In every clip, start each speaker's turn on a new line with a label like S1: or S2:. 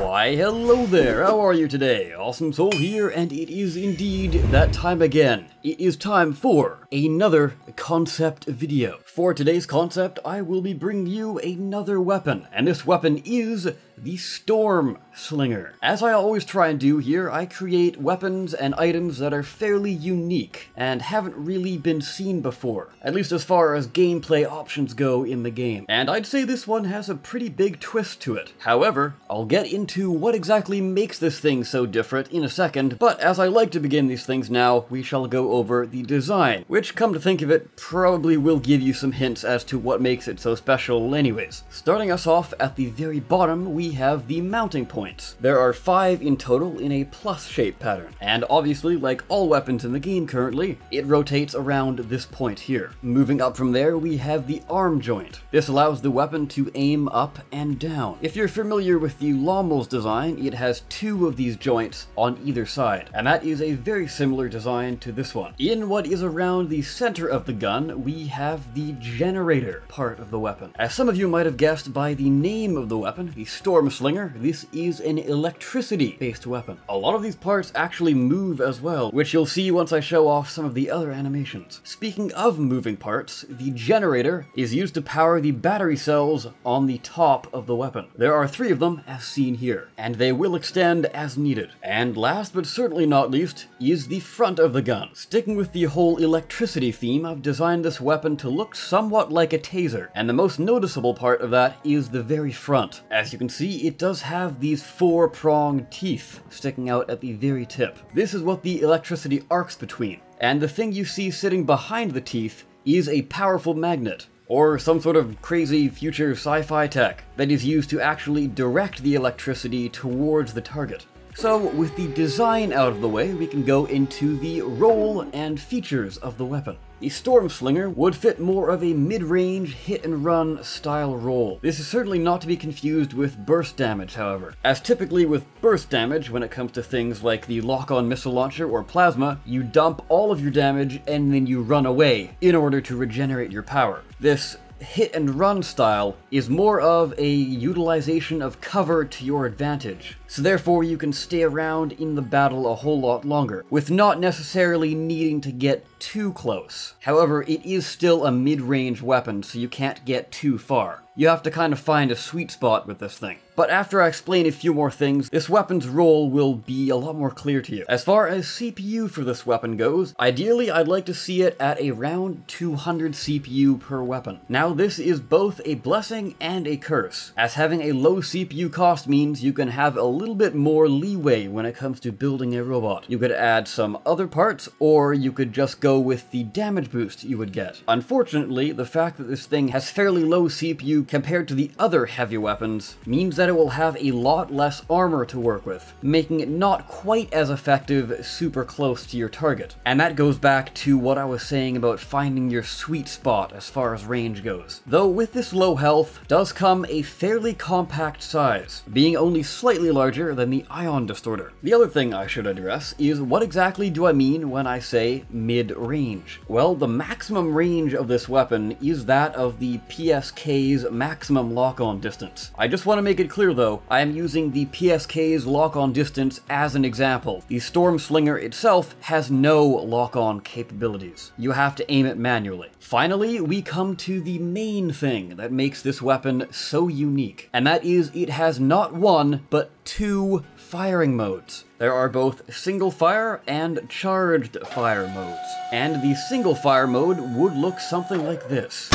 S1: Why, hello there, how are you today? Awesome Soul here, and it is indeed that time again. It is time for another concept video. For today's concept, I will be bringing you another weapon, and this weapon is the Storm Slinger. As I always try and do here, I create weapons and items that are fairly unique and haven't really been seen before, at least as far as gameplay options go in the game. And I'd say this one has a pretty big twist to it. However, I'll get into what exactly makes this thing so different in a second, but as I like to begin these things now, we shall go over the design, which, come to think of it, probably will give you some hints as to what makes it so special anyways. Starting us off at the very bottom, we have the mounting points. There are 5 in total in a plus shape pattern, and obviously, like all weapons in the game currently, it rotates around this point here. Moving up from there, we have the arm joint. This allows the weapon to aim up and down. If you're familiar with the Lommel's design, it has 2 of these joints on either side, and that is a very similar design to this one. In what is around the center of the gun, we have the generator part of the weapon. As some of you might have guessed by the name of the weapon, the Storm Slinger, this is an electricity-based weapon. A lot of these parts actually move as well, which you'll see once I show off some of the other animations. Speaking of moving parts, the generator is used to power the battery cells on the top of the weapon. There are 3 of them, as seen here, and they will extend as needed. And last but certainly not least is the front of the gun. Sticking with the whole electricity theme, I've designed this weapon to look somewhat like a taser, and the most noticeable part of that is the very front. As you can see, it does have these 4-pronged teeth sticking out at the very tip. This is what the electricity arcs between, and the thing you see sitting behind the teeth is a powerful magnet, or some sort of crazy future sci-fi tech that is used to actually direct the electricity towards the target. So, with the design out of the way, we can go into the role and features of the weapon. The Storm Slinger would fit more of a mid-range, hit-and-run style role. This is certainly not to be confused with burst damage, however. As typically with burst damage, when it comes to things like the lock-on missile launcher or plasma, you dump all of your damage and then you run away in order to regenerate your power. This hit-and-run style is more of a utilization of cover to your advantage, so therefore you can stay around in the battle a whole lot longer, with not necessarily needing to get too close. However, it is still a mid-range weapon, so you can't get too far. You have to kind of find a sweet spot with this thing. But after I explain a few more things, this weapon's role will be a lot more clear to you. As far as CPU for this weapon goes, ideally I'd like to see it at around 200 CPU per weapon. Now this is both a blessing and a curse, as having a low CPU cost means you can have a little bit more leeway when it comes to building a robot. You could add some other parts, or you could just go with the damage boost you would get. Unfortunately, the fact that this thing has fairly low CPU compared to the other heavy weapons means that it will have a lot less armor to work with, making it not quite as effective super close to your target. And that goes back to what I was saying about finding your sweet spot as far as range goes. Though with this low health does come a fairly compact size, being only slightly larger than the Ion Distorter. The other thing I should address is what exactly do I mean when I say mid-range? Well, the maximum range of this weapon is that of the PSK's maximum lock-on distance. I just want to make it clear though, I am using the PSK's lock-on distance as an example. The Storm Slinger itself has no lock-on capabilities. You have to aim it manually. Finally, we come to the main thing that makes this weapon so unique, and that is it has not 1, but 2 firing modes. There are both single fire and charged fire modes, and the single fire mode would look something like this.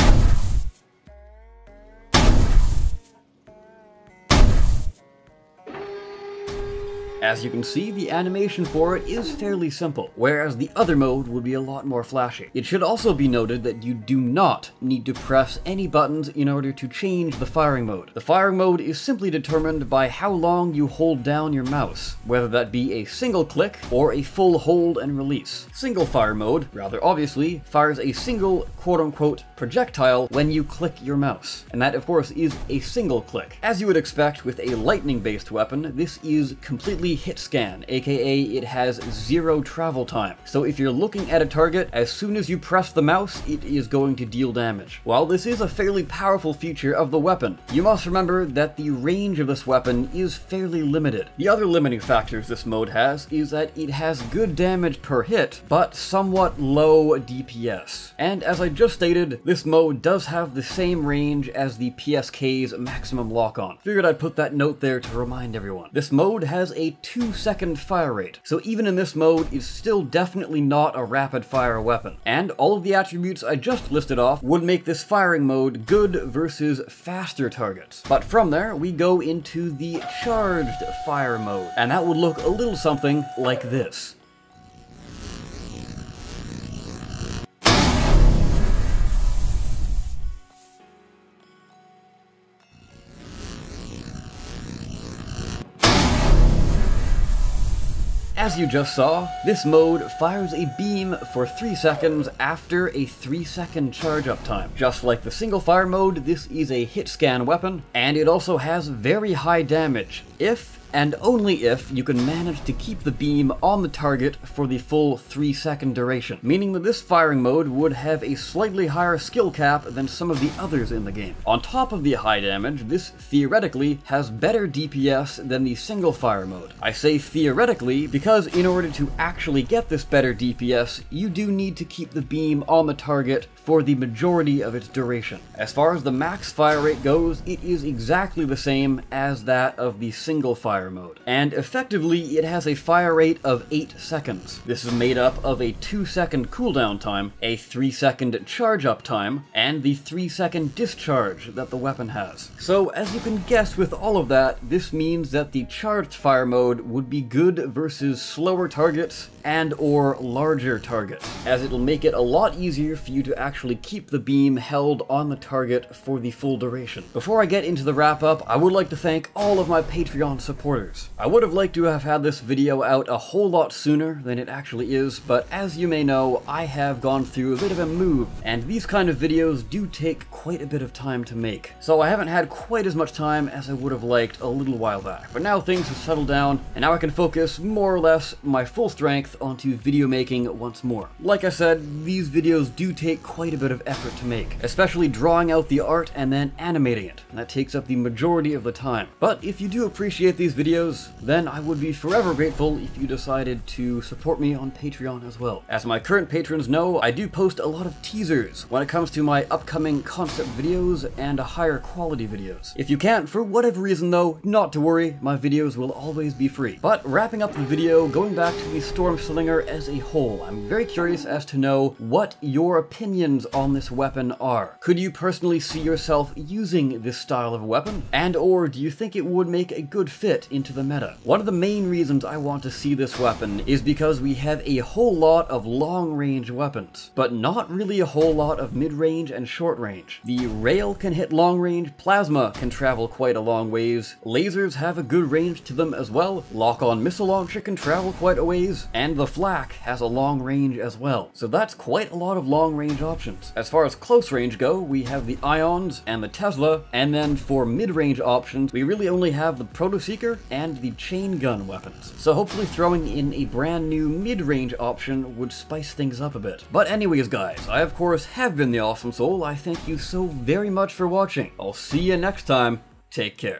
S1: As you can see, the animation for it is fairly simple, whereas the other mode would be a lot more flashy. It should also be noted that you do not need to press any buttons in order to change the firing mode. The firing mode is simply determined by how long you hold down your mouse, whether that be a single click or a full hold and release. Single fire mode, rather obviously, fires a single quote-unquote projectile when you click your mouse, and that of course is a single click. As you would expect with a lightning-based weapon, this is completely a hit scan, aka it has 0 travel time. So if you're looking at a target, as soon as you press the mouse, it is going to deal damage. While this is a fairly powerful feature of the weapon, you must remember that the range of this weapon is fairly limited. The other limiting factors this mode has is that it has good damage per hit, but somewhat low DPS. And as I just stated, this mode does have the same range as the PSK's maximum lock-on. Figured I'd put that note there to remind everyone. This mode has a 2-second fire rate, so even in this mode, it's still definitely not a rapid-fire weapon. And all of the attributes I just listed off would make this firing mode good versus faster targets. But from there, we go into the charged fire mode, and that would look a little something like this. As you just saw, this mode fires a beam for 3 seconds after a 3-second charge up time. Just like the single fire mode, this is a hit scan weapon, and it also has very high damage, if and only if you can manage to keep the beam on the target for the full 3-second duration, meaning that this firing mode would have a slightly higher skill cap than some of the others in the game. On top of the high damage, this theoretically has better DPS than the single fire mode. I say theoretically because in order to actually get this better DPS, you do need to keep the beam on the target for the majority of its duration. As far as the max fire rate goes, it is exactly the same as that of the single fire mode, and effectively it has a fire rate of 8 seconds. This is made up of a 2-second cooldown time, a 3-second charge up time, and the 3-second discharge that the weapon has. So as you can guess with all of that, this means that the charged fire mode would be good versus slower targets and or larger targets, as it'll make it a lot easier for you to actually keep the beam held on the target for the full duration. Before I get into the wrap up, I would like to thank all of my Patreon supporters. I would have liked to have had this video out a whole lot sooner than it actually is, but as you may know, I have gone through a bit of a move, and these kind of videos do take quite a bit of time to make. So I haven't had quite as much time as I would have liked a little while back. But now things have settled down, and now I can focus more or less my full strength onto video making once more. Like I said, these videos do take quite a bit of effort to make, especially drawing out the art and then animating it, and that takes up the majority of the time. But if you do appreciate these videos, then I would be forever grateful if you decided to support me on Patreon as well. As my current patrons know, I do post a lot of teasers when it comes to my upcoming concept videos and higher quality videos. If you can't, for whatever reason though, not to worry, my videos will always be free. But wrapping up the video, going back to the Storm Slinger as a whole, I'm very curious as to know what your opinions on this weapon are. Could you personally see yourself using this style of weapon? And or do you think it would make a good fit into the meta? One of the main reasons I want to see this weapon is because we have a whole lot of long-range weapons, but not really a whole lot of mid-range and short-range. The rail can hit long-range, plasma can travel quite a long ways, lasers have a good range to them as well, lock-on missile launcher can travel quite a ways, and the flak has a long range as well. So that's quite a lot of long-range options. As far as close range go, we have the Ions and the Tesla, and then for mid-range options, we really only have the Proto-Seeker and the chain gun weapons. So hopefully throwing in a brand new mid-range option would spice things up a bit. But anyways guys, I of course have been the Awesome Soul. I thank you so very much for watching. I'll see you next time. Take care.